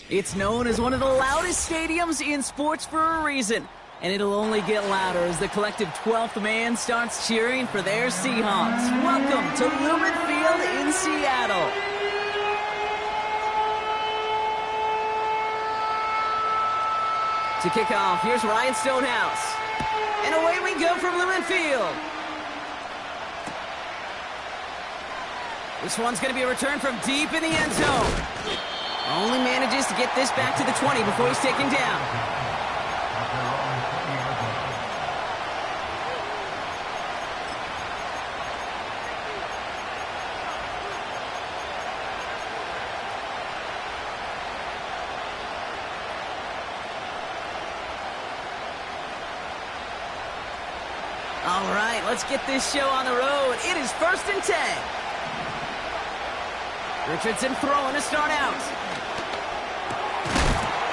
It's known as one of the loudest stadiums in sports for a reason, and it'll only get louder as the collective 12th man starts cheering for their Seahawks. Welcome to Lumen Field in Seattle. To kick off, here's Ryan Stonehouse. And away we go from Lumen Field. This one's going to be a return from deep in the end zone. Only manages to get this back to the 20 before he's taken down. All right, let's get this show on the road. It is 1st and 10. Richardson throwing to start out.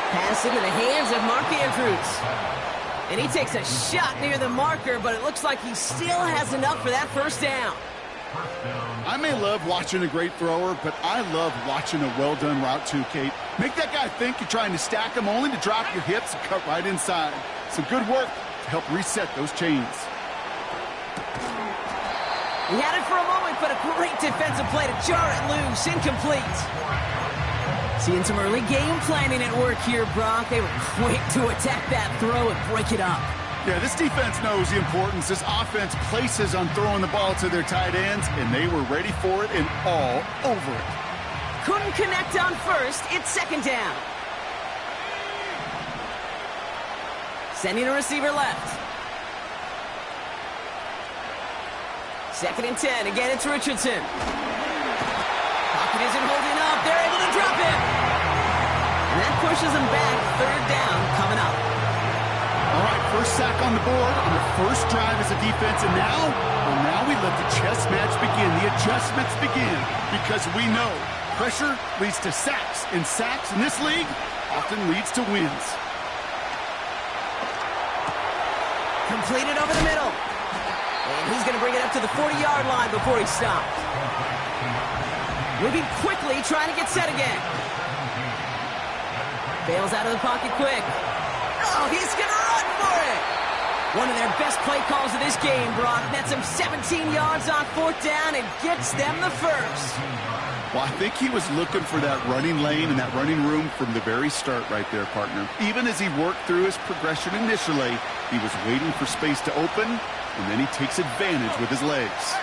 Pass into the hands of Mark Andrews. And he takes a shot near the marker, but it looks like he still has enough for that first down. I may love watching a great thrower, but I love watching a well-done route too, Kate. Make that guy think you're trying to stack him only to drop your hips and cut right inside. Some good work to help reset those chains. He had it for a moment, but a great defensive play to jar it loose. Incomplete. Seeing some early game planning at work here, Brock. They were quick to attack that throw and break it up. Yeah, this defense knows the importance this offense places on throwing the ball to their tight ends, and they were ready for it and all over it. Couldn't connect on first. It's 2nd down. Sending a receiver left. 2nd and 10. Again, it's Richardson. Pocket isn't holding up. They're able to drop him. And that pushes them back. 3rd down coming up. All right, first sack on the board on the first drive as a defense. And now we let the chess match begin. The adjustments begin because we know pressure leads to sacks. And sacks in this league often leads to wins. Completed over the middle. And he's going to bring it up to the 40-yard line before he stopped. Moving quickly, trying to get set again. Bails out of the pocket quick. Oh, he's going to run for it. One of their best play calls of this game, Brock. Nets him 17 yards on 4th down and gets them the first. Well, I think he was looking for that running lane and that running room from the very start right there, partner. Even as he worked through his progression initially, he was waiting for space to open, and then he takes advantage with his legs.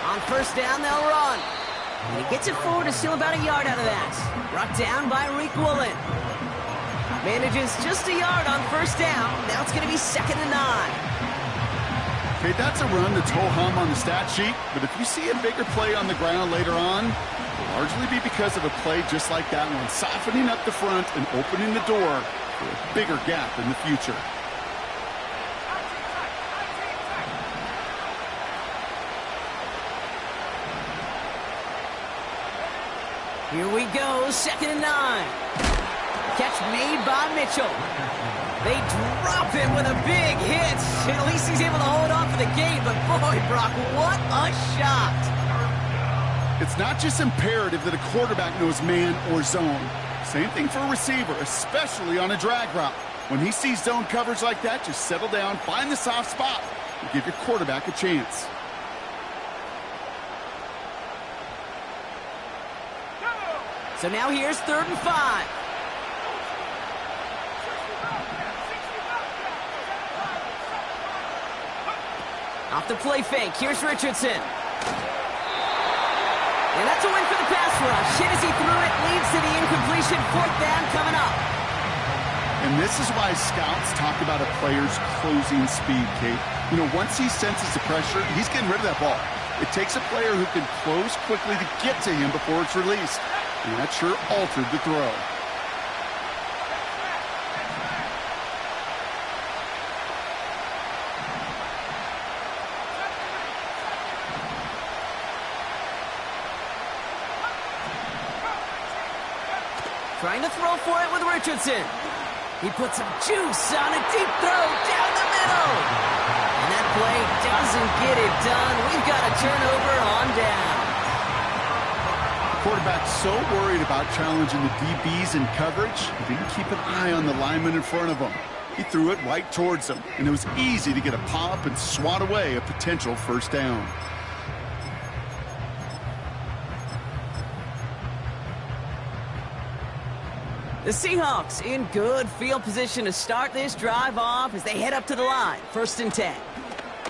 On 1st down, they'll run. And he gets it forward to steal about a yard out of that. Brought down by Reek Woolen. Manages just a yard on 1st down. Now it's going to be 2nd and 9. Okay, that's a run that's ho-hum on the stat sheet, but if you see a bigger play on the ground later on, it'll largely be because of a play just like that one, softening up the front and opening the door for a bigger gap in the future. Here we go, 2nd and 9. Catch made by Mitchell. They drop him with a big hit. At least he's able to hold on for the game, but boy, Brock, what a shot. It's not just imperative that a quarterback knows man or zone. Same thing for a receiver, especially on a drag route. When he sees zone coverage like that, just settle down, find the soft spot, and give your quarterback a chance. So now here's 3rd and 5. Off the play fake, here's Richardson. And that's a win for the pass rush. Hit as he threw it, leads to the incompletion. 4th down coming up. And this is why scouts talk about a player's closing speed, Kate. You know, once he senses the pressure, he's getting rid of that ball. It takes a player who can close quickly to get to him before it's released. And that sure altered the throw. Trying to throw for it with Richardson. He puts some juice on a deep throw down the middle. And that play doesn't get it done. We've got a turnover on down. Quarterback's so worried about challenging the DBs in coverage, he didn't keep an eye on the lineman in front of him. He threw it right towards him, and it was easy to get a pop and swat away a potential first down. The Seahawks in good field position to start this drive off as they head up to the line. 1st and 10.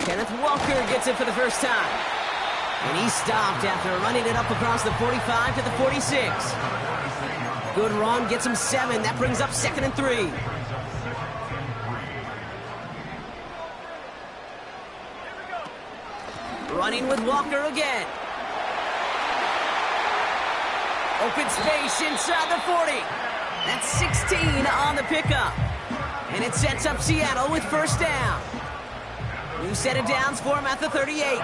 Kenneth Walker gets it for the first time. And he stopped after running it up across the 45 to the 46. Good run, gets him 7. That brings up 2nd and 3. Running with Walker again. Open space inside the 40. That's 16 on the pickup. And it sets up Seattle with first down. New set of downs for him at the 38.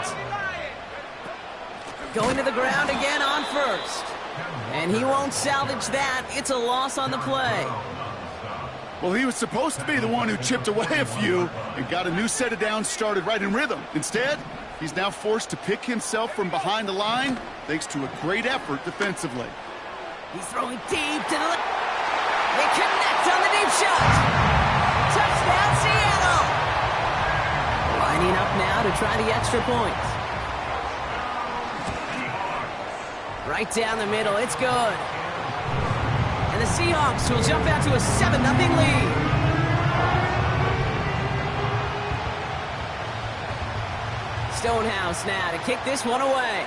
Going to the ground again on first. And he won't salvage that. It's a loss on the play. Well, he was supposed to be the one who chipped away a few and got a new set of downs started right in rhythm. Instead, he's now forced to pick himself from behind the line thanks to a great effort defensively. He's throwing deep to the left. They connect on the deep shot. Touchdown, Seattle. Lining up now to try the extra point. Right down the middle. It's good. And the Seahawks will jump out to a 7-0 lead. Stonehouse now to kick this one away.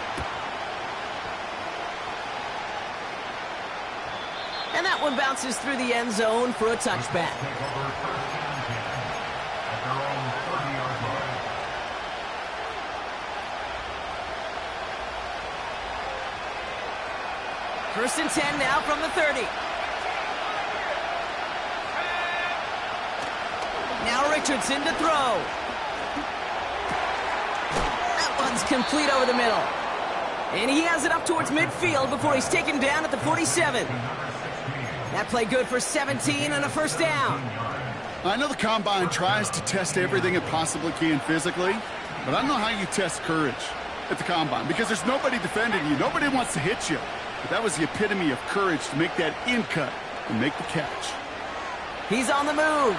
And that one bounces through the end zone for a touchback. First and 10 now from the 30. Now Richardson to throw. That one's complete over the middle. And he has it up towards midfield before he's taken down at the 47. That play good for 17 and a first down. I know the Combine tries to test everything it possibly can physically, but I don't know how you test courage at the Combine because there's nobody defending you. Nobody wants to hit you. But that was the epitome of courage to make that in cut and make the catch. He's on the move.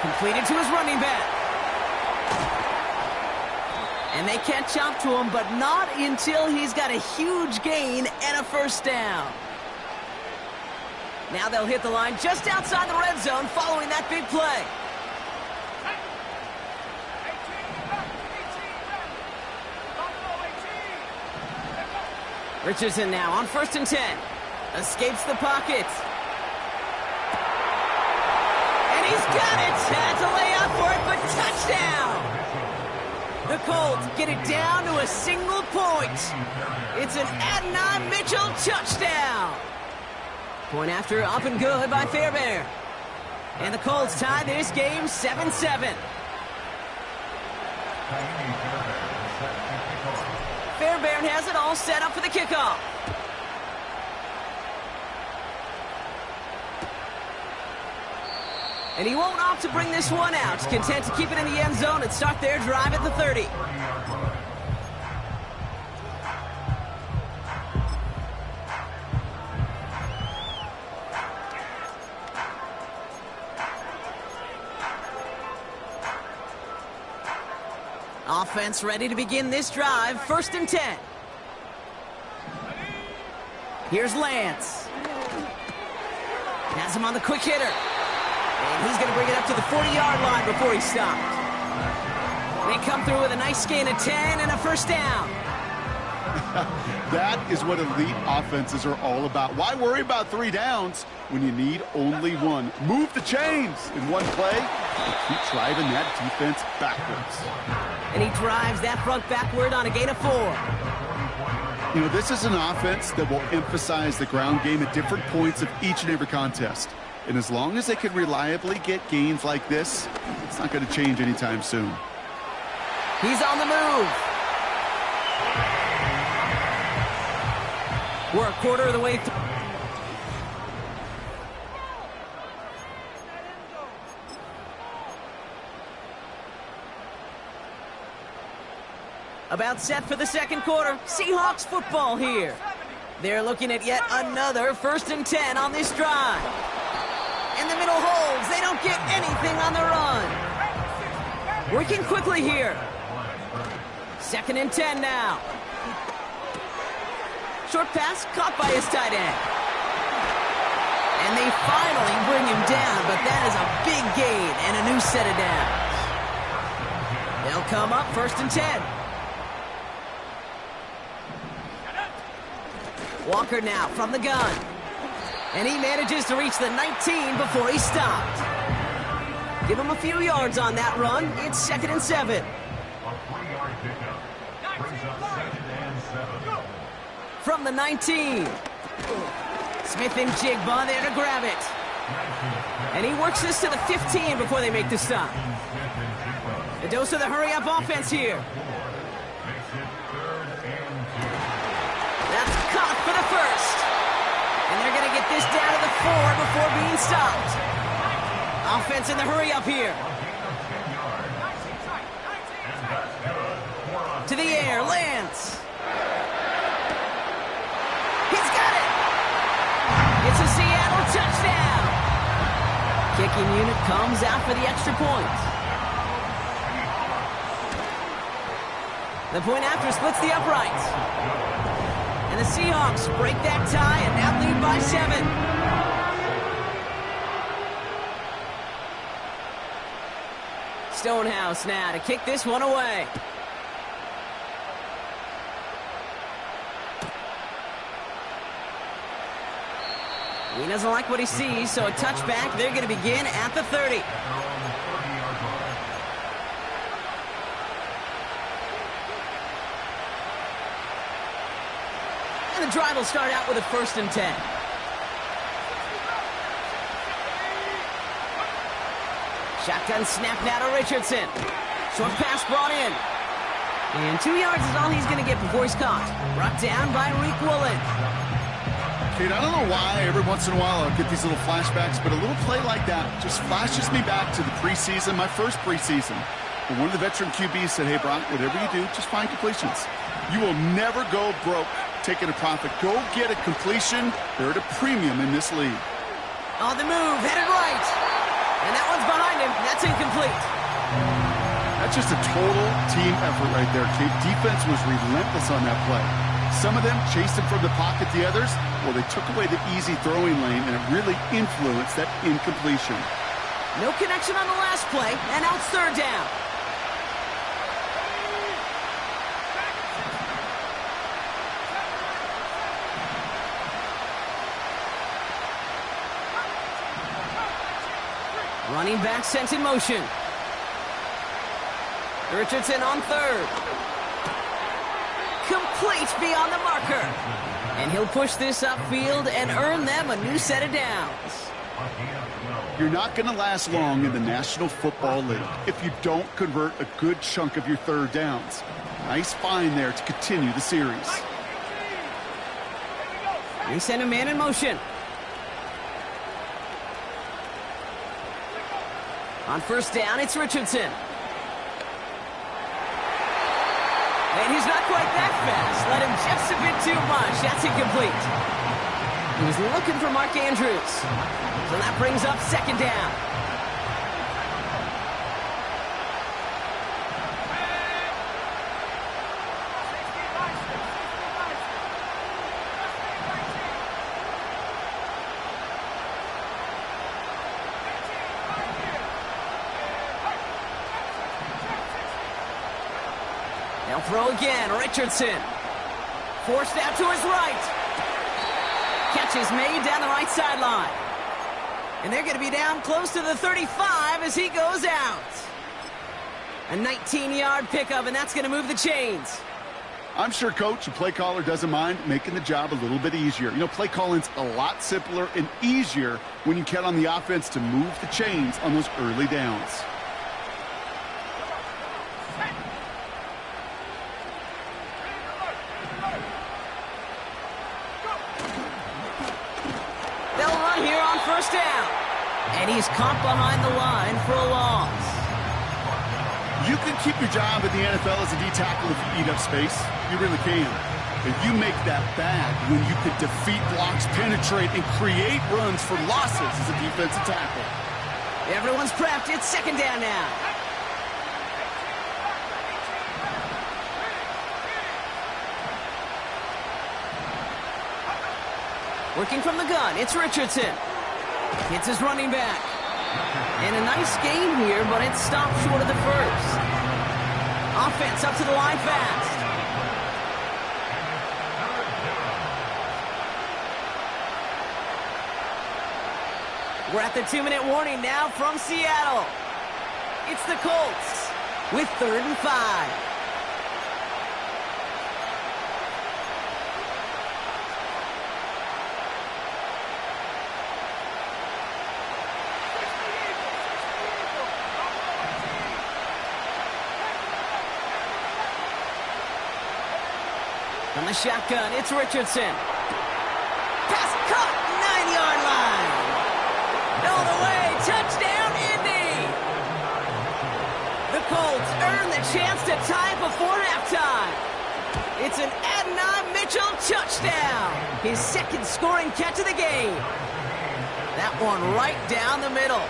Completed to his running back. And they catch up to him, but not until he's got a huge gain and a first down. Now they'll hit the line just outside the red zone following that big play. Richardson now on 1st and 10. Escapes the pocket. And he's got it. That's a layup for it, but touchdown. The Colts get it down to a single point. It's an Adonai Mitchell touchdown. Point after up and good by Fairbairn. And the Colts tie this game 7-7. Fairbairn has it all set up for the kickoff. And he won't opt to bring this one out. Content to keep it in the end zone and start their drive at the 30. Offense ready to begin this drive. 1st and 10. Here's Lance. Has him on the quick hitter. And he's going to bring it up to the 40-yard line before he stopped. They come through with a nice gain of 10 and a first down. That is what elite offenses are all about. Why worry about 3 downs when you need only one? Move the chains in one play and keep driving that defense backwards. And he drives that front backward on a gain of 4. You know, this is an offense that will emphasize the ground game at different points of each and every contest. And as long as they can reliably get gains like this, it's not going to change anytime soon. He's on the move. We're a quarter of the way through. About set for the second quarter. Seahawks football here. They're looking at yet another 1st and 10 on this drive. In the middle holds. They don't get anything on the run. Working quickly here. 2nd and 10 now. Short pass caught by his tight end. And they finally bring him down, but that is a big gain and a new set of downs. They'll come up 1st and 10. Walker now from the gun. And he manages to reach the 19 before he stopped. Give him a few yards on that run. It's 2nd and 7. From the 19. Smith and Jigba there to grab it. And he works this to the 15 before they make the stop. A dose of the hurry-up offense here. That's caught for the first. And they're going to get this down to the 4 before being stopped. Offense in the hurry-up here. To the air, Lance. He's got it. It's a Seattle touchdown. Kicking unit comes out for the extra point. The point after splits the uprights. And the Seahawks break that tie and now lead by 7. Stonehouse now to kick this one away. He doesn't like what he sees, so a touchback. They're going to begin at the 30. And the drive will start out with a 1st and 10. Shotgun snap now to Richardson. Short pass brought in. And 2 yards is all he's going to get before he's caught. Brought down by Reek Woolen. Kate, I don't know why every once in a while I'll get these little flashbacks, but a little play like that just flashes me back to the preseason, my first preseason. And one of the veteran QBs said, hey, Brock, whatever you do, just find completions. You will never go broke taking a profit. Go get a completion. They're at a premium in this league. On the move, headed right. And that one's behind him. That's incomplete. That's just a total team effort right there, Kate. Defense was relentless on that play. Some of them chased him from the pocket. The others, well, they took away the easy throwing lane, and it really influenced that incompletion. No connection on the last play, and now it's 3rd down. Running back sent in motion. Richardson on 3rd. Complete beyond the marker. And he'll push this upfield and earn them a new set of downs. You're not going to last long in the National Football League if you don't convert a good chunk of your 3rd downs. Nice find there to continue the series. They send a man in motion. On 1st down, it's Richardson. And he's not quite that fast. Let him just a bit too much. That's incomplete. He was looking for Mark Andrews. So that brings up 2nd down. They'll throw again. Richardson. Forced out to his right. Catch is made down the right sideline. And they're going to be down close to the 35 as he goes out. A 19-yard pickup, and that's going to move the chains. I'm sure coach and play caller doesn't mind making the job a little bit easier. You know, play calling's a lot simpler and easier when you count on the offense to move the chains on those early downs. They'll run here on 1st down. And he's caught behind the line for a loss. You can keep your job in the NFL as a D-tackle if you eat up space. You really can. But you make that bad when you could defeat blocks, penetrate, and create runs for losses as a defensive tackle. Everyone's prepped. It's second down now. Working from the gun, it's Richardson. Hits his running back. And a nice game here, but it stopped short of the first. Offense up to the line fast. We're at the 2-minute warning now from Seattle. It's the Colts with 3rd and 5. From the shotgun, it's Richardson. Pass caught, 9-yard line. All the way, touchdown, Indy. The Colts earn the chance to tie before halftime. It's an Adonai Mitchell touchdown. His second scoring catch of the game. That one right down the middle.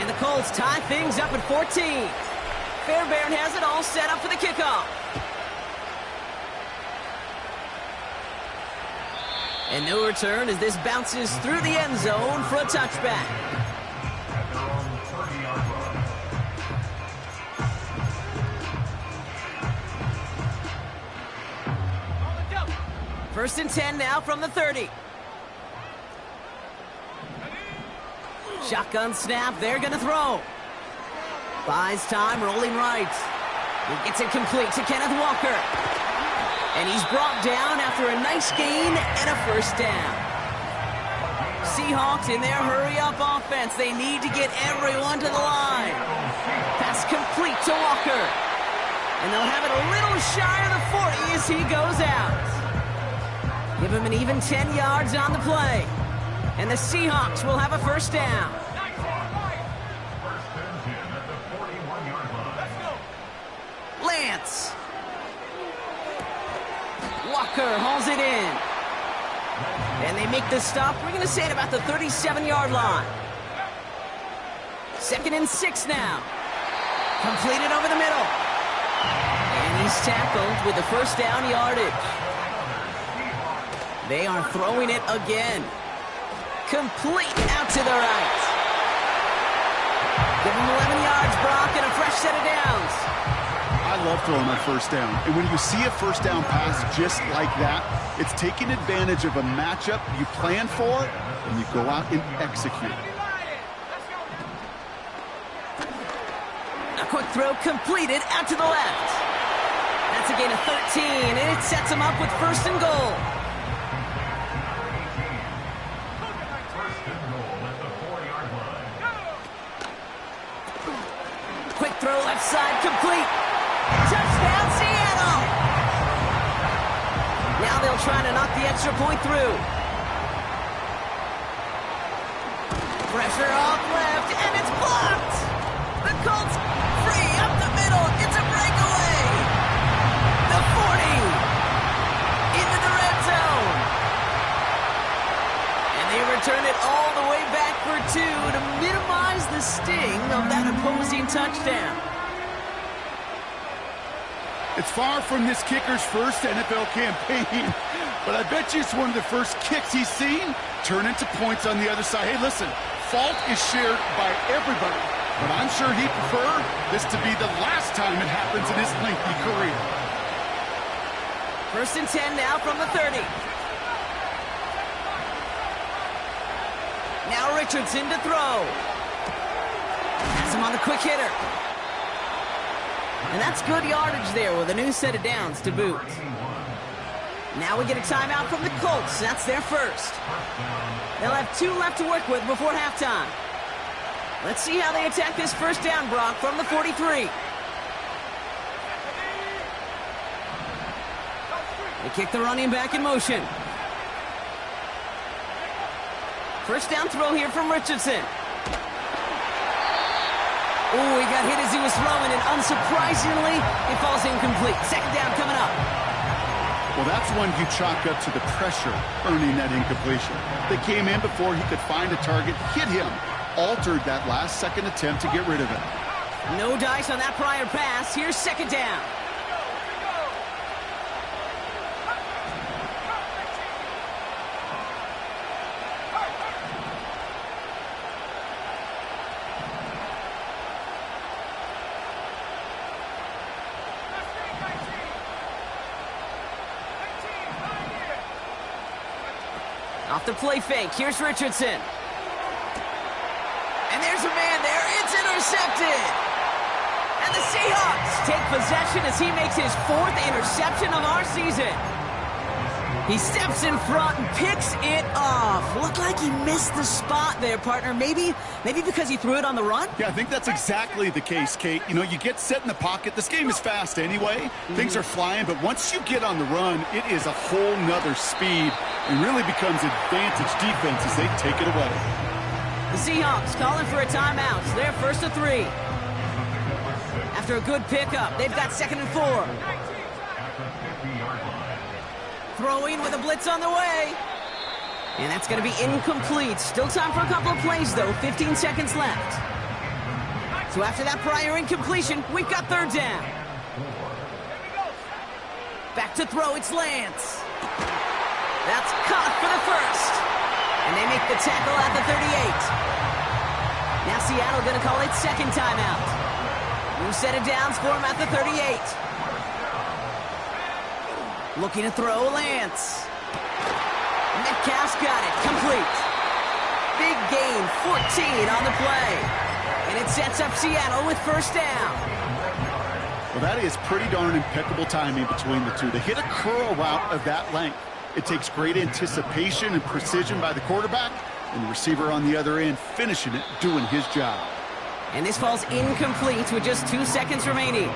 And the Colts tie things up at 14. Fairbairn has it all set up for the kickoff. And no return as this bounces through the end zone for a touchback. First and 10 now from the 30. Shotgun snap, they're going to throw. Buys time, rolling right. He gets it complete to Kenneth Walker. And he's brought down after a nice gain and a first down. Seahawks in their hurry-up offense. They need to get everyone to the line. Pass complete to Walker. And they'll have it a little shy of the 40 as he goes out. Give him an even 10 yards on the play. And the Seahawks will have a first down. Lance. Walker hauls it in. And they make the stop. We're going to say at about the 37-yard line. 2nd and 6 now. Completed over the middle. And he's tackled with the first down yardage. They are throwing it again. Complete out to the right. Give him 11 yards, Brock, and a fresh set of downs. I love throwing on first down. And when you see a first down pass just like that, it's taking advantage of a matchup you plan for, and you go out and execute. A quick throw completed out to the left. That's a gain of 13, and it sets him up with 1st and goal. Quick throw left side complete. Touchdown, Seattle! Now they'll try to knock the extra point through. Pressure off left, and it's blocked! The Colts free up the middle. It's a breakaway! The 40! Into the red zone! And they return it all the way back for 2 to minimize the sting of that opposing touchdown. It's far from this kicker's first NFL campaign, but I bet you it's one of the first kicks he's seen turn into points on the other side. Hey, listen, fault is shared by everybody, but I'm sure he'd prefer this to be the last time it happens in his lengthy career. 1st and 10 now from the 30. Now Richardson to throw. Has him on the quick hitter. And that's good yardage there with a new set of downs to boot. Now we get a timeout from the Colts. That's their first. They'll have 2 left to work with before halftime. Let's see how they attack this first down, Brock, from the 43. They kick the running back in motion. First down throw here from Richardson. Oh, he got hit as he was throwing, and unsurprisingly, it falls incomplete. Second down coming up. Well, that's one you chalk up to the pressure earning that incompletion. They came in before he could find a target, hit him, altered that last-second attempt to get rid of it. No dice on that prior pass. Here's second down. Off the play fake, here's Richardson. And there's a man there, it's intercepted! And the Seahawks take possession as he makes his 4th interception of our season. He steps in front and picks it off. Looked like he missed the spot there, partner. Maybe because he threw it on the run? Yeah, I think that's exactly the case, Kate. You know, you get set in the pocket. This game is fast anyway. Things are flying, but once you get on the run, it is a whole nother speed and really becomes advantage defense as they take it away. The Seahawks calling for a timeout. So they're 1st and 3. After a good pickup, they've got 2nd and 4. Throwing with a blitz on the way. And that's going to be incomplete. Still time for a couple of plays, though. 15 seconds left. So after that prior incompletion, we've got 3rd down. Back to throw, it's Lance. That's caught for the 1st. And they make the tackle at the 38. Now Seattle going to call it 2nd timeout. New set of downs for him at the 38. Looking to throw, Lance. Metcalf's got it, complete. Big gain, 14 on the play. And it sets up Seattle with 1st down. Well, that is pretty darn impeccable timing between the two. They hit a curl route of that length. It takes great anticipation and precision by the quarterback, and the receiver on the other end finishing it, doing his job. And this falls incomplete with just 2 seconds remaining.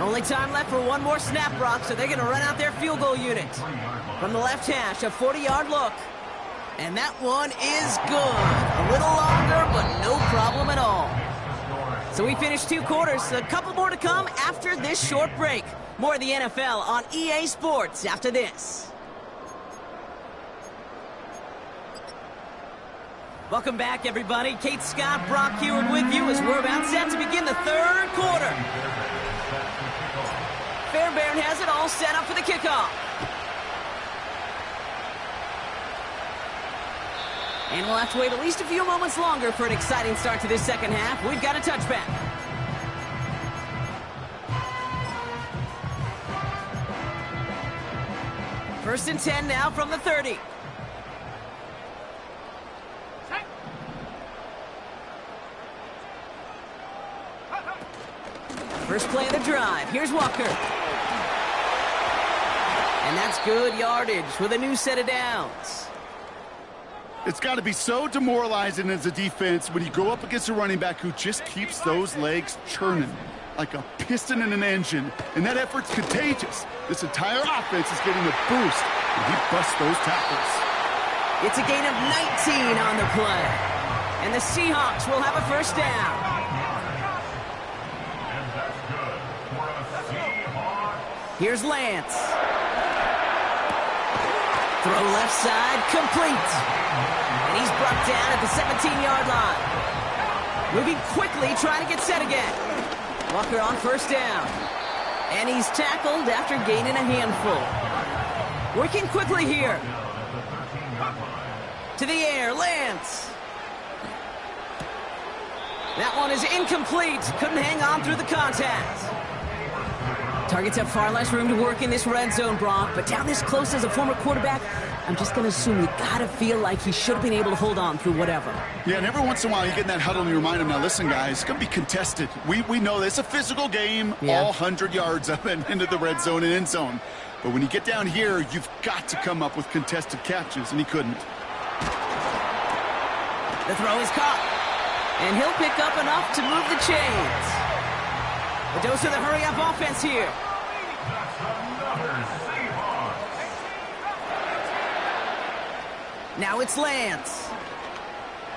Only time left for one more snap, Brock, so they're going to run out their field goal unit. From the left hash, a 40-yard look. And that one is good. A little longer, but no problem at all. So we finished 2 quarters. A couple more to come after this short break. More of the NFL on EA Sports after this. Welcome back, everybody. Kate Scott, Brock Huard with you as we're about set to begin the 3rd quarter. Fairbairn has it all set up for the kickoff. And we'll have to wait at least a few moments longer for an exciting start to this 2nd half. We've got a touchback. First and 10 now from the 30. First play of the drive. Here's Walker. And that's good yardage with a new set of downs. It's got to be so demoralizing as a defense when you go up against a running back who just keeps those legs churning like a piston in an engine, and that effort's contagious. This entire offense is getting a boost, and he busts those tackles. It's a gain of 19 on the play, and the Seahawks will have a 1st down. Here's Lance. Throw left side, complete. And he's brought down at the 17-yard line. Moving quickly, trying to get set again. Walker on 1st down. And he's tackled after gaining a handful. Working quickly here. To the air, Lance. That one is incomplete. Couldn't hang on through the contact. Targets have far less room to work in this red zone, Brock, but down this close as a former quarterback, I'm just going to assume you got to feel like he should have been able to hold on through whatever. Yeah, and every once in a while you get in that huddle and you remind him, now listen, guys, it's going to be contested. We know this. It's a physical game, all 100 yards up and into the red zone and end zone. But when you get down here, you've got to come up with contested catches, and he couldn't. The throw is caught, and he'll pick up enough to move the chains. A dose of the hurry-up offense here. Now it's Lance.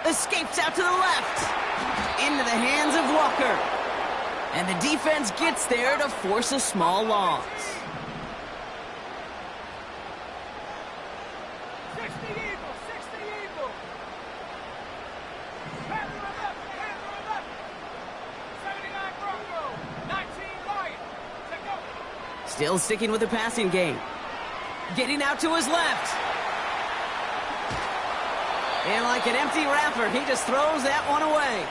Escapes out to the left. Into the hands of Walker. And the defense gets there to force a small loss. Still sticking with the passing game. Getting out to his left. And like an empty wrapper, he just throws that one away.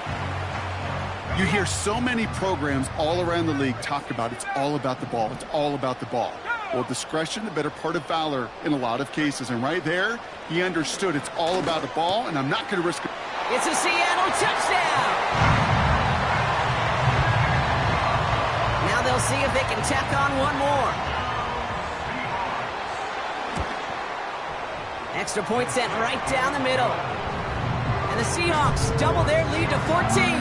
You hear so many programs all around the league talk about it's all about the ball. It's all about the ball. Well, discretion, the better part of valor in a lot of cases. And right there, he understood it's all about the ball, and I'm not going to risk it. It's a Seattle touchdown. Now they'll see if they can tack on one more. Extra point sent right down the middle. And the Seahawks double their lead to 14.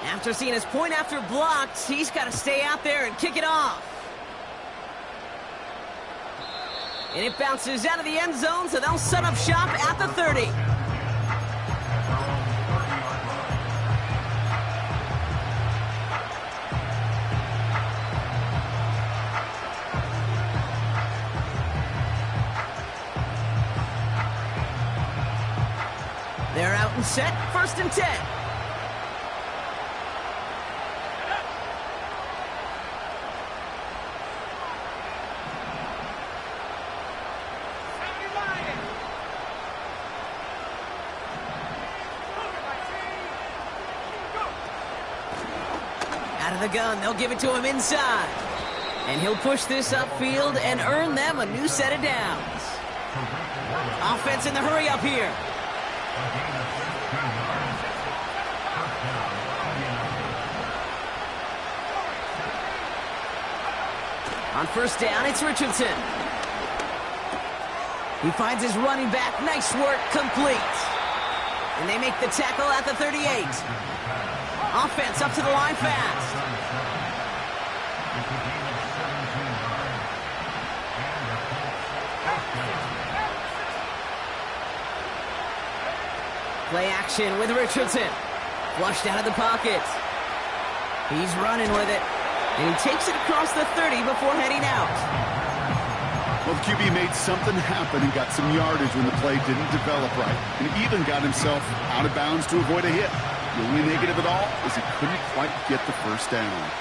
After seeing his point after blocked, he's got to stay out there and kick it off. And it bounces out of the end zone, so they'll set up shop at the 30. They're out and set, 1st and 10. Out of the gun, they'll give it to him inside. And he'll push this upfield and earn them a new set of downs. Offense in the hurry up here. On 1st down, it's Richardson. He finds his running back. Nice work, complete. And they make the tackle at the 38. Offense up to the line fast. Play action with Richardson. Flushed out of the pocket. He's running with it. And he takes it across the 30 before heading out. Well, the QB made something happen and got some yardage when the play didn't develop right. And even got himself out of bounds to avoid a hit. The only negative at all is he couldn't quite get the 1st down.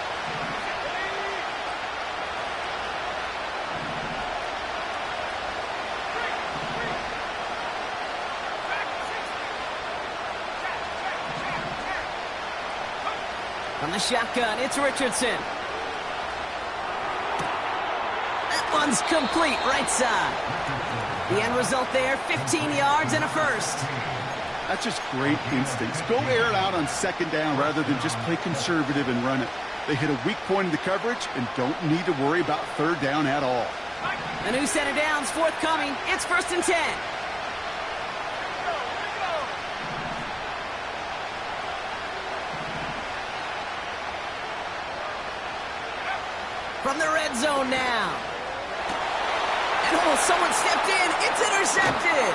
From the shotgun, it's Richardson. That one's complete, right side. The end result there, 15 yards and a 1st. That's just great instincts. Go air it out on 2nd down rather than just play conservative and run it. They hit a weak point in the coverage and don't need to worry about 3rd down at all. A new set of downs forthcoming. It's 1st and 10. From the red zone now. And someone stepped in. It's intercepted.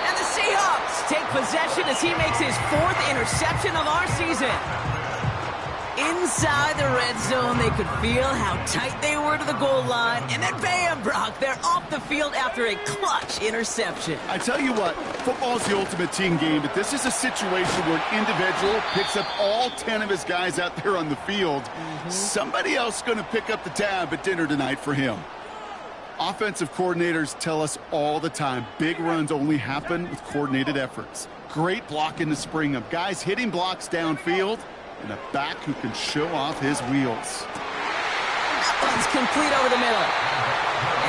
And the Seahawks take possession as he makes his 4th interception of our season. Inside the red zone, they could feel how tight they were to the goal line. And then bam, Brock, they're off the field after a clutch interception. I tell you what, football's the ultimate team game, but this is a situation where an individual picks up all 10 of his guys out there on the field. Somebody else is going to pick up the tab at dinner tonight for him. Offensive coordinators tell us all the time, big runs only happen with coordinated efforts. Great block in the spring of guys hitting blocks downfield, and a back who can show off his wheels. That one's complete over the middle.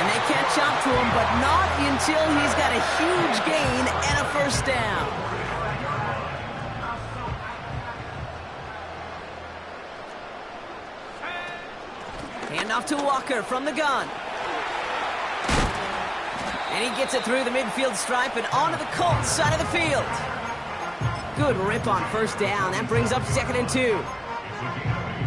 And they catch up to him, but not until he's got a huge gain and a 1st down. Handoff to Walker from the gun. And he gets it through the midfield stripe and onto the Colts side of the field. Good rip on 1st down. That brings up 2nd and 2.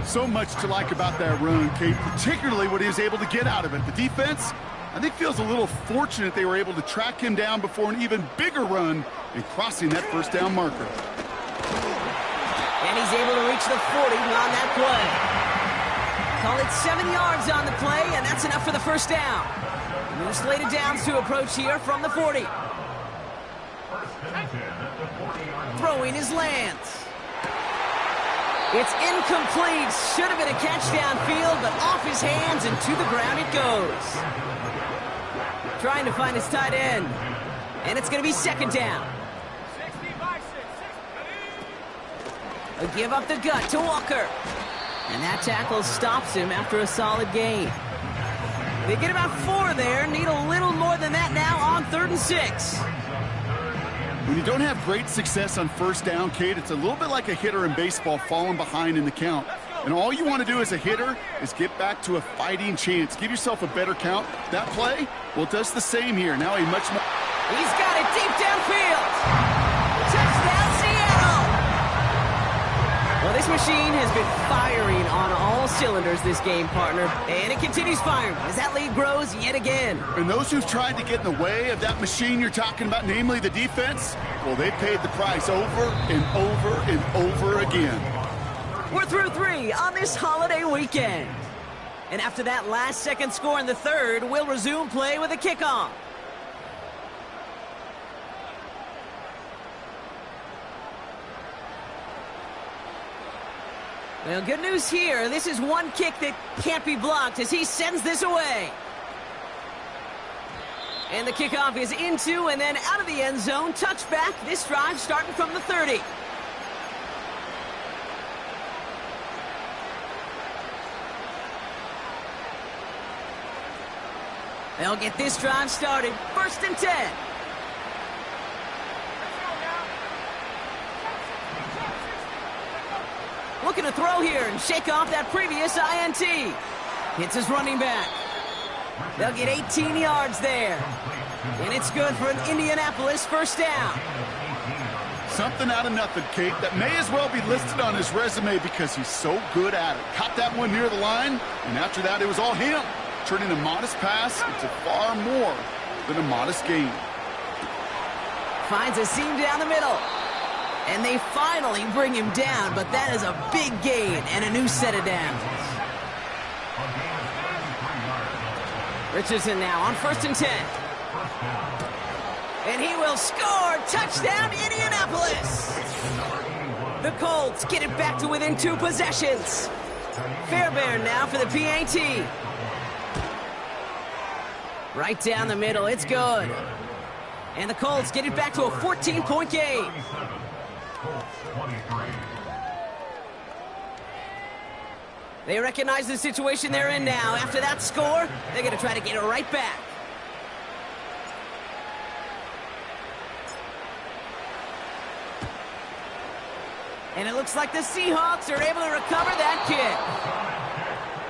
So much to like about that run, Kate, particularly what he was able to get out of it. The defense, I think feels a little fortunate they were able to track him down before an even bigger run and crossing that first down marker. And he's able to reach the 40 on that play. Call it 7 yards on the play, and that's enough for the first down. New slated downs to approach here from the 40. Throwing his Lance. It's incomplete. Should have been a catch downfield, but off his hands and to the ground it goes. Trying to find his tight end. And it's going to be second down. A give up the gut to Walker. And that tackle stops him after a solid gain. They get about 4 there. Need a little more than that now on 3rd and 6. When you don't have great success on first down, Kate, it's a little bit like a hitter in baseball falling behind in the count. And all you want to do as a hitter is get back to a fighting chance. Give yourself a better count. That play, well, it does the same here. Now a much more... He's got it deep downfield. Touchdown, Seattle! Well, this machine has been firing on all cylinders this game, partner. And it continues firing as that lead grows yet again. And those who've tried to get in the way of that machine you're talking about, namely the defense, well, they paid the price over and over and over again. We're through 3 on this holiday weekend. And after that last-second score in the 3rd, we'll resume play with a kickoff. Well, good news here. This is one kick that can't be blocked as he sends this away. And the kickoff is into and then out of the end zone. Touchback. This drive starting from the 30. They'll get this drive started. 1st and 10. Looking to throw here and shake off that previous INT. Hits his running back. They'll get 18 yards there. And it's good for an Indianapolis first down. Something out of nothing, Kate, that may as well be listed on his resume because he's so good at it. Caught that one near the line, and after that it was all him. Turning a modest pass into far more than a modest gain. Finds a seam down the middle. And they finally bring him down, but that is a big gain and a new set of downs. Richardson now on 1st and 10. And he will score. Touchdown, Indianapolis. The Colts get it back to within 2 possessions. Fairbairn now for the PAT. Right down the middle, it's good. And the Colts get it back to a 14-point game. They recognize the situation they're in now. After that score, they're going to try to get it right back. And it looks like the Seahawks are able to recover that kick.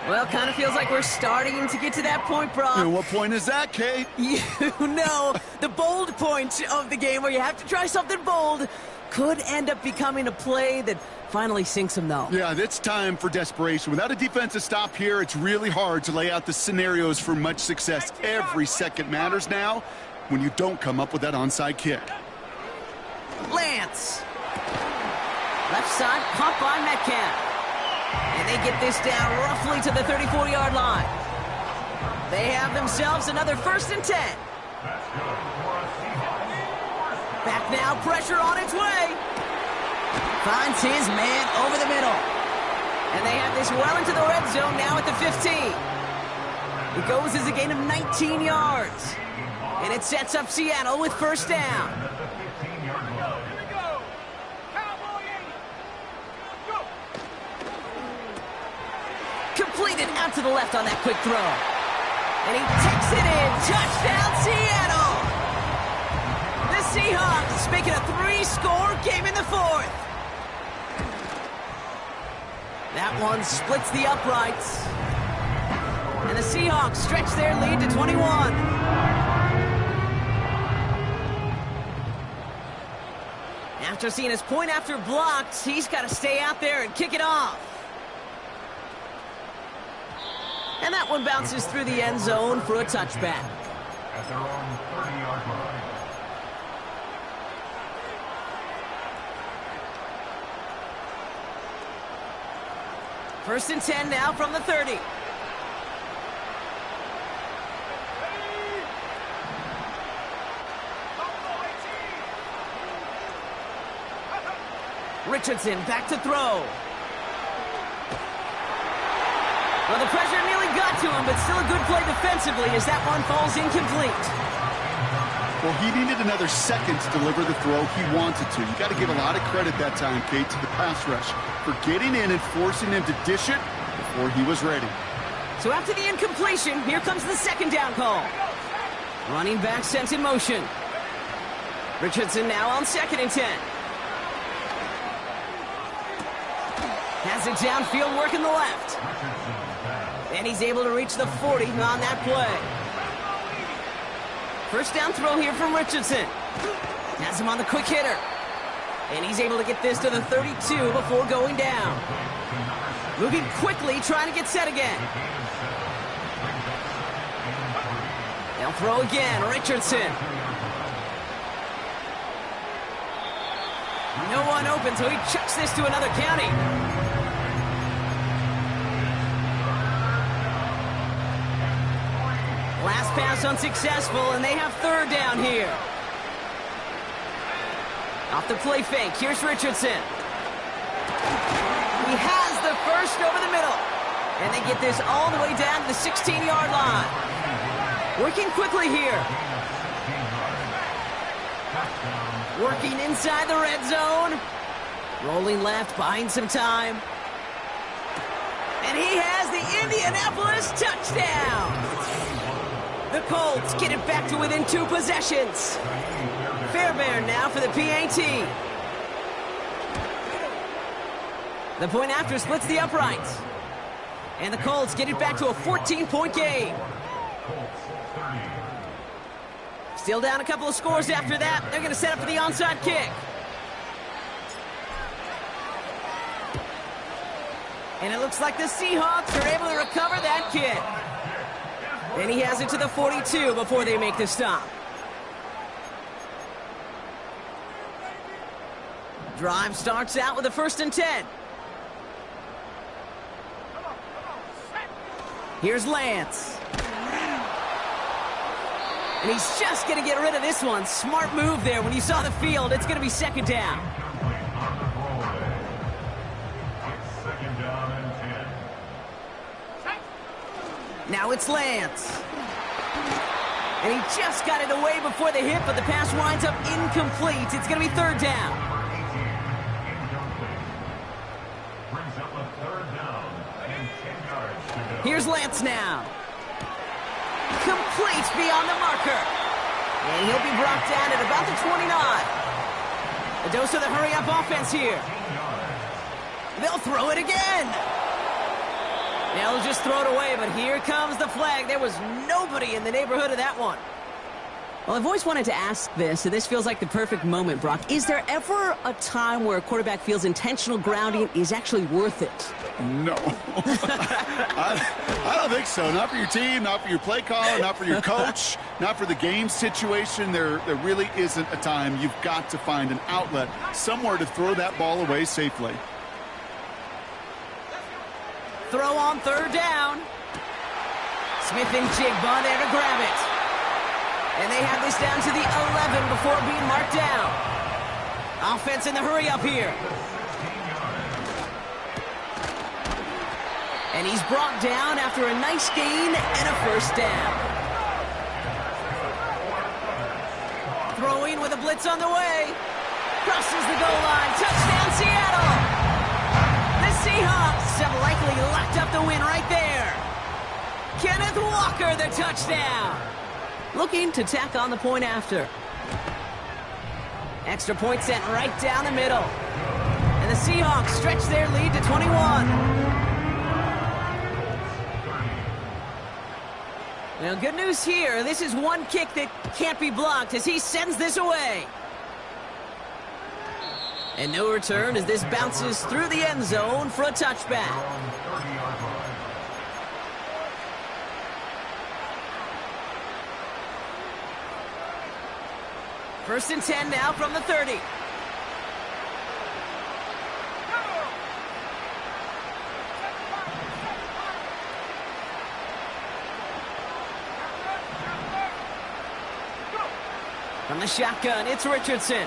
Well, kind of feels like we're starting to get to that point, Brock. And what point is that, Kate? You know, the bold point of the game where you have to try something bold could end up becoming a play that finally sinks them, though. Yeah, it's time for desperation. Without a defensive stop here, it's really hard to lay out the scenarios for much success. Every second matters now when you don't come up with that onside kick. Lance. Left side, caught by Metcalf. And they get this down roughly to the 34-yard line. They have themselves another 1st and 10. Back now, pressure on its way. Finds his man over the middle. And they have this well into the red zone now at the 15. It goes as a gain of 19 yards. And it sets up Seattle with first down. Completed out to the left on that quick throw. And he takes it in. Touchdown, Seattle! The Seahawks making a 3-score game in the 4th. That one splits the uprights. And the Seahawks stretch their lead to 21. After seeing his point after blocked, he's got to stay out there and kick it off. And that one bounces through the end zone for a touchback. At their own 30-yard line. First and 10 now from the 30. Richardson back to throw. Well, the pressure nearly got to him, but still a good play defensively as that one falls incomplete. Well, he needed another second to deliver the throw he wanted to. You got to give a lot of credit that time, Kate, to the pass rush for getting in and forcing him to dish it before he was ready. So after the incompletion, here comes the second down call. Running back sent in motion. Richardson now on 2nd and 10. Has it downfield, working the left. And he's able to reach the 40 on that play. First down throw here from Richardson. Has him on the quick hitter. And he's able to get this to the 32 before going down. Moving quickly, trying to get set again. They'll throw again, Richardson. No one open, so he chucks this to another county. Last pass unsuccessful, and they have third down here. Off the play fake, here's Richardson. He has the first over the middle. And they get this all the way down to the 16-yard line. Working quickly here. Working inside the red zone. Rolling left, buying some time. And he has the Indianapolis touchdown. The Colts get it back to within 2 possessions. Fairbairn now for the PAT. The point after splits the uprights. And the Colts get it back to a 14-point game. Still down a couple of scores after that. They're going to set up for the onside kick. And it looks like the Seahawks are able to recover that kick. And he has it to the 42 before they make the stop. Drive starts out with a 1st and 10. Here's Lance. And he's just going to get rid of this one. Smart move there. When you saw the field, it's going to be 2nd down. Now it's Lance. And he just got it away before the hit, but the pass winds up incomplete. It's going to be 3rd down. Here's Lance now. Complete beyond the marker. And he'll be brought down at about the 29. A dose of the hurry-up offense here. They'll throw it again. They'll just throw it away, but here comes the flag. There was nobody in the neighborhood of that one. Well, I've always wanted to ask this, and this feels like the perfect moment, Brock. Is there ever a time where a quarterback feels intentional grounding is actually worth it? No. I don't think so. Not for your team, not for your play caller, not for your coach, not for the game situation. There really isn't a time. You've got to find an outlet, somewhere to throw that ball away safely. Throw on 3rd down. Smith and Jigba there to grab it. And they have this down to the 11 before being marked down. Offense in the hurry-up here. And he's brought down after a nice gain and a 1st down. Throwing with a blitz on the way. Crosses the goal line. Touchdown, Seattle. The Seahawks have likely locked up the win right there. Kenneth Walker, the touchdown. Looking to tack on the point after. Extra point sent right down the middle. And the Seahawks stretch their lead to 21. Now, good news here. This is one kick that can't be blocked as he sends this away. And no return as this bounces through the end zone for a touchback. First and 10 now from the 30. From the shotgun, it's Richardson.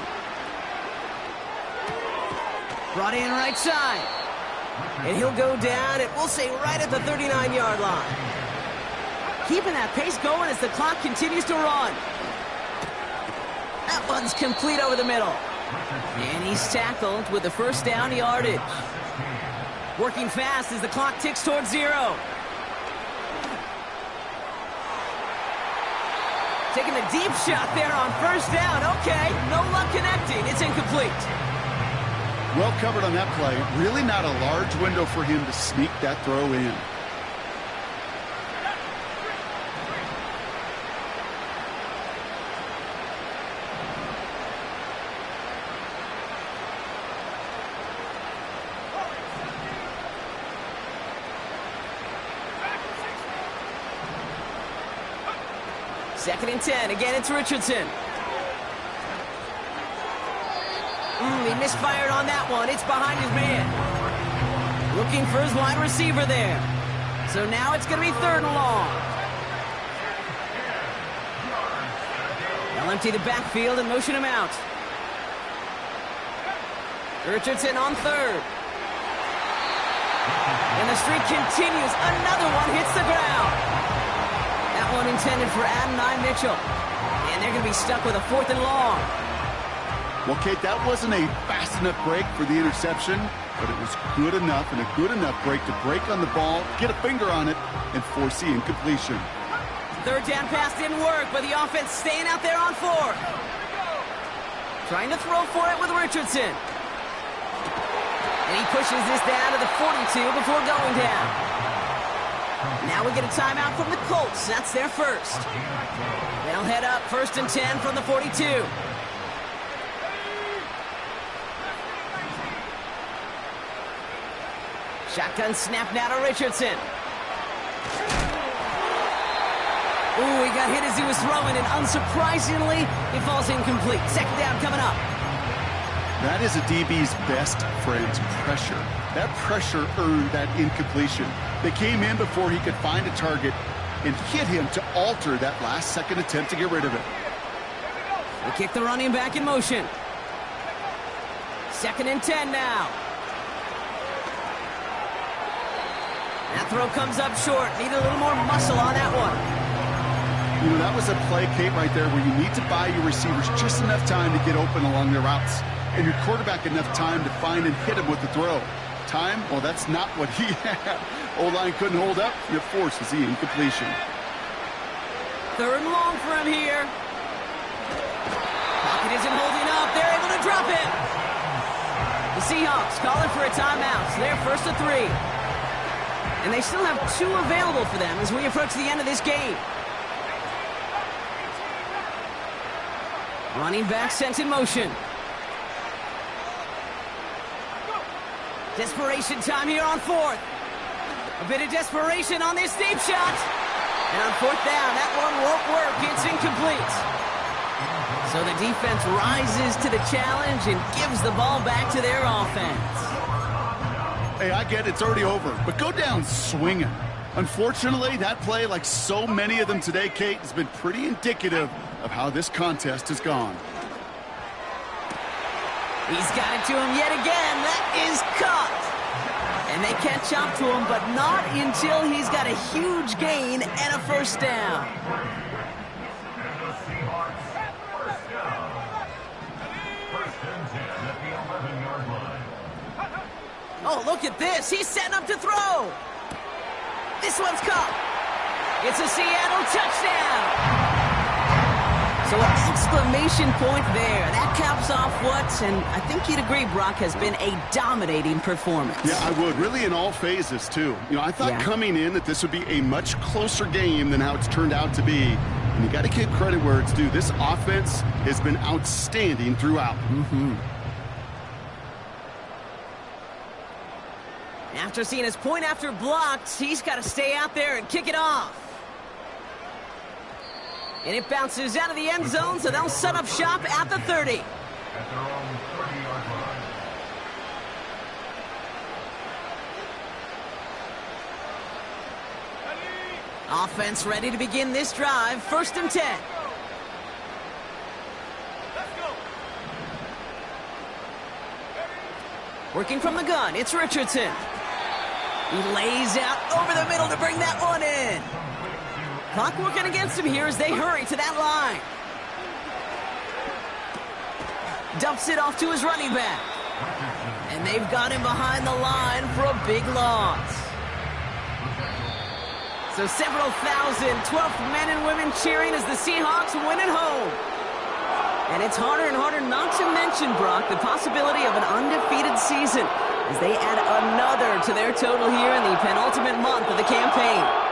Brought in right side. And he'll go down, and we'll say right at the 39-yard line. Keeping that pace going as the clock continues to run. That one's complete over the middle. And he's tackled with the first down yardage. Working fast as the clock ticks towards 0. Taking a deep shot there on first down. Okay, no luck connecting. It's incomplete. Well covered on that play. Really not a large window for him to sneak that throw in. Second and 10. Again, it's Richardson. He misfired on that one. It's behind his man. Looking for his wide receiver there. So now it's going to be 3rd and long. They'll empty the backfield and motion him out. Richardson on 3rd. And the streak continues. Another one hits the ground. That one intended for Adonai Mitchell. And they're going to be stuck with a 4th and long. Well, Kate, that wasn't a fast enough break for the interception, but it was good enough and a good enough break to break on the ball, get a finger on it, and force the incompletion. 3rd down pass didn't work, but the offense staying out there on 4th. Trying to throw for it with Richardson. And he pushes this down to the 42 before going down. Now we get a timeout from the Colts. That's their first. They'll head up 1st and 10 from the 42. Shotgun snap now to Richardson. Ooh, he got hit as he was throwing, and unsurprisingly, he falls incomplete. 2nd down coming up. That is a DB's best friend, pressure. That pressure earned that incompletion. They came in before he could find a target and hit him to alter that last-second attempt to get rid of it. They kick the running back in motion. 2nd and 10 now. That throw comes up short. Need a little more muscle on that one. You know, that was a play, Kate, right there where you need to buy your receivers just enough time to get open along their routes. And your quarterback enough time to find and hit him with the throw. Time? Well, that's not what he had. O-line couldn't hold up, and it forces the incompletion. 3rd and long for him here. Pocket isn't holding up. They're able to drop it. The Seahawks calling for a timeout. So they're 1st and 3. And they still have 2 available for them as we approach the end of this game. Running back sent in motion. Desperation time here on 4th. A bit of desperation on this deep shot. And on 4th down, that one won't work. It's incomplete. So the defense rises to the challenge and gives the ball back to their offense. Hey, I get it, it's already over, but go down swinging. Unfortunately, that play, like so many of them today, Kate, has been pretty indicative of how this contest has gone. He's got it to him yet again. That is caught. And they catch up to him, but not until he's got a huge gain and a 1st down. Oh, look at this. He's setting up to throw. This one's caught. It's a Seattle touchdown. So an exclamation point there. That caps off what, and I think you'd agree, Brock, has been a dominating performance. Yeah, I would. Really in all phases, too. You know, I thought coming in that this would be a much closer game than how it's turned out to be. And you got to give credit where it's due. This offense has been outstanding throughout. After seeing his point after blocked, he's got to stay out there and kick it off. And it bounces out of the end zone, so they'll set up shop at the 30. At their own 30-yard line. Offense ready to begin this drive. 1st and 10. Working from the gun, it's Richardson. He lays out over the middle to bring that one in. Clock working against him here as they hurry to that line. Dumps it off to his running back. And they've got him behind the line for a big loss. So several thousand 12th men and women cheering as the Seahawks win at home. And it's harder and harder not to mention, Brock, the possibility of an undefeated season as they add another to their total here in the penultimate month of the campaign.